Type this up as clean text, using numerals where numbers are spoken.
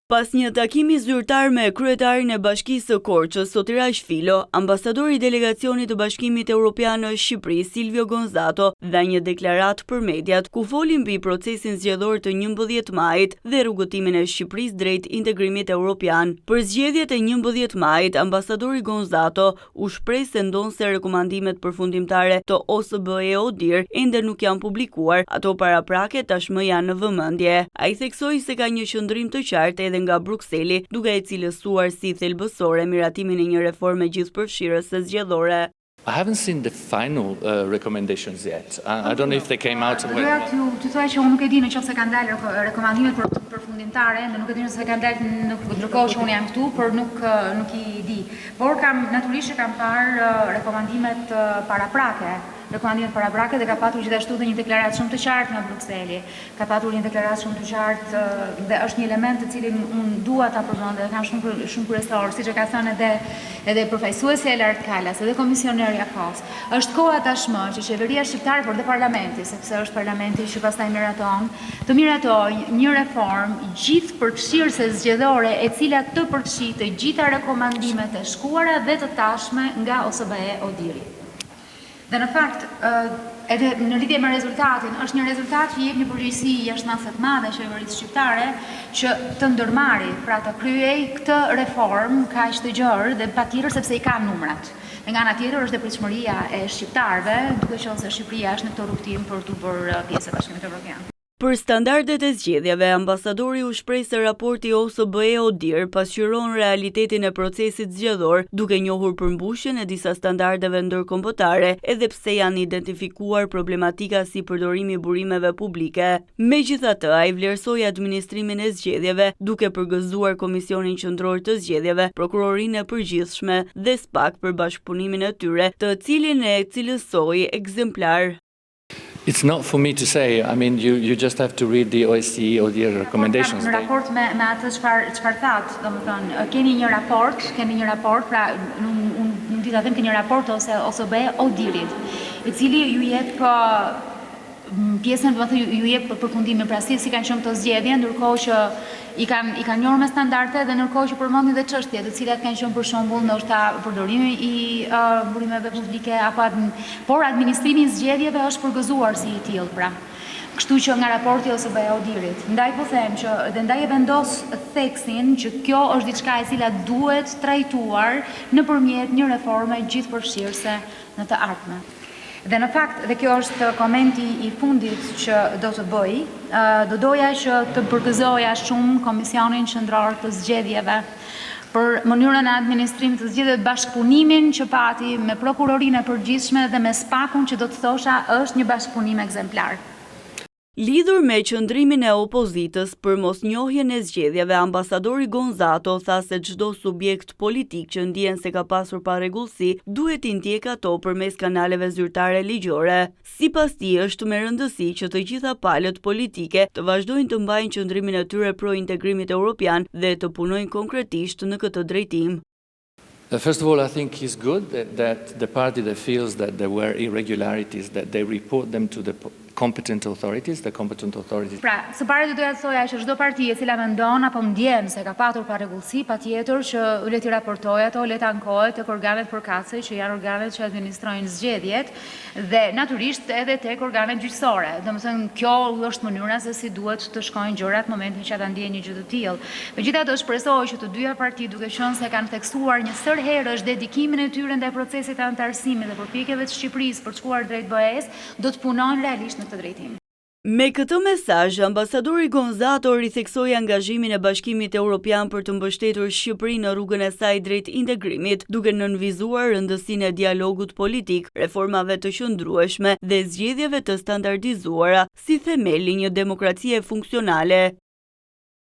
Pas një takimi zyrtar me kryetarin e Bashkisë së Korçës, Sotiraj Filo, ambasadori i delegacionit të Bashkimit Evropian në Shqipëri, Silvio Gonzato, dha një deklaratë për mediat ku foli mbi procesin zgjedhor të 11 majit dhe rrugëtimin e Shqipërisë drejt integrimit evropian. Për zgjedhjet e 11 majit, ambasadori Gonzato u shpreh se ndonse rekomandimet përfundimtare të OSBE ODIHR ende nuk janë publikuar, ato paraprake tashmë janë në vëmendje. Ai theksoi se ka një qëndrim të qartë edhe nga Brukseli, duke e cilësuar si thelbësore miratimin e një reforme gjithëpërfshirëse zgjedhore. I haven't seen the final recommendations yet. I don't know if they came out. Të thoj që unë nuk e di nëse kanë dalë rekomandimet përfundimtare, dhe nuk e di nëse kanë dalë ndërkohë që unë jam këtu, por nuk i di. Por natyrisht kam parë rekomandimet paraprake. Dhe ka patur gjithashtu dhe një deklaratë shumë të qartë nga Brukseli. Ka patur një deklaratë shumë të qartë dhe është një element të cilin unë dua ta përmend dhe kam shumë kryesor, siç e ka thënë edhe profesuesja e lartë Kalas, edhe komisionerja Kos. Është koha tashmë që qeveria shqiptare, por dhe parlamenti, sepse është parlamenti që pastaj miraton, të miratojë një reformë gjithëpërfshirëse zgjedhore e cila të përfshitë të gjitha rekomandimet e shkuara dhe të tashme nga OSBE ODIHR. Dhe në fakt, edhe në lidhje me rezultatin, është një rezultat që jep një përgjegjësi jashtëmase të madhe qeverisë shqiptare që të ndërmarrë, pra të kryej këtë reformë kaq të gjerë dhe patjetër sepse i ka numrat. Dhe nga ana tjetër është dhe pritshmëria e shqiptarëve, duke qenë se Shqipëria është në këtë rrugtim për të bërë pjesë e Bashkimit Evropian. Për standardet e zgjedhjeve, ambasadori u shpreh se raporti OSBE ODIHR pasqyron realitetin e procesit zgjedhor, duke njohur përmbushjen e disa standardeve ndërkombëtare, edhe pse janë identifikuar problematika si përdorimi i burimeve publike. Megjithatë, ai vlerësoi administrimin e zgjedhjeve, duke përgëzuar Komisionin Qendror të Zgjedhjeve, Prokurorinë e Përgjithshme dhe SPAK për bashkëpunimin e tyre, të cilin e cilësoi ekzemplar. It's not for me to say. I mean, you just have to read the OSCE or the recommendations. Në raport me atë çfarë thatë, domethënë, keni një raport, pra unë di ta them, keni një raport ose OSBE ODIHR-it, i cili ju jep pjesën, domethënë ju jep përfundimin, pra si kanë qenë këto zgjedhje, ndërkohë që i kanë njohur me standarde dhe ndërkohë që përmendin dhe çështje të cilat kanë qenë për shembull ndoshta përdorimi i burimeve publike por administrimi i zgjedhjeve është përgëzuar si i tillë, pra. Kështu që nga raporti OSBE ODIHR-it, ndaj po them që dhe ndaj e vendos theksin që kjo është diçka e cila duhet trajtuar nëpërmjet një reforme gjithëpërfshirëse në të ardhmen. Dhe në fakt, dhe kjo është komenti i fundit që do të bëj, do doja që të përgëzoja shumë Komisionin Qendror të Zgjedhjeve për mënyrën e administrimit të zgjedhjeve, bashkëpunimin që pati me Prokurorinë e Përgjithshme dhe me SPAK-un, që do të thosha është një bashkëpunim ekzemplar. Lidhur me qëndrimin e opozitës për mosnjohjen e zgjedhjeve, ambasadori Gonzato tha se çdo subjekt politik që ndjen se ka pasur parregullsi duhet i ndjek ato përmes kanaleve zyrtare ligjore. Sipas tij, është me rëndësi që të gjitha palët politike të vazhdojnë të mbajnë qëndrimin e tyre pro integrimit evropian dhe të punojnë konkretisht në këtë drejtim. First of all, I think it's good that the party that feels that there were irregularities, that they report them to the competent authorities. Pra, së pari do doja të thoja që çdo parti e cila mendon apo ndjen se ka patur parregullsi, patjetër që le t'i raportojë ato, le të ankohet tek organet përkatëse që janë organet që administrojnë zgjedhjet dhe natyrisht edhe tek organet gjyqësore. Domethënë, kjo është mënyra se si duhet të shkojnë gjërat në momentin që ata ndjejnë një gjë të tillë. Megjithatë, shpresoj që të dyja partitë, duke qenë se kanë theksuar një sër herësh dedikimin e tyre ndaj procesit të anëtarësimit dhe përpjekjeve të Shqipërisë për të shkuar drejt BE-s, do të punojnë realisht në këtë drejtim. Me këtë mesazh, ambasadori Gonzato ritheksoi angazhimin e Bashkimit Evropian për të mbështetur Shqipërinë në rrugën e saj drejt integrimit, duke nënvizuar rëndësinë e dialogut politik, reformave të qëndrueshme dhe zgjedhjeve të standardizuara si themeli një demokracie funksionale.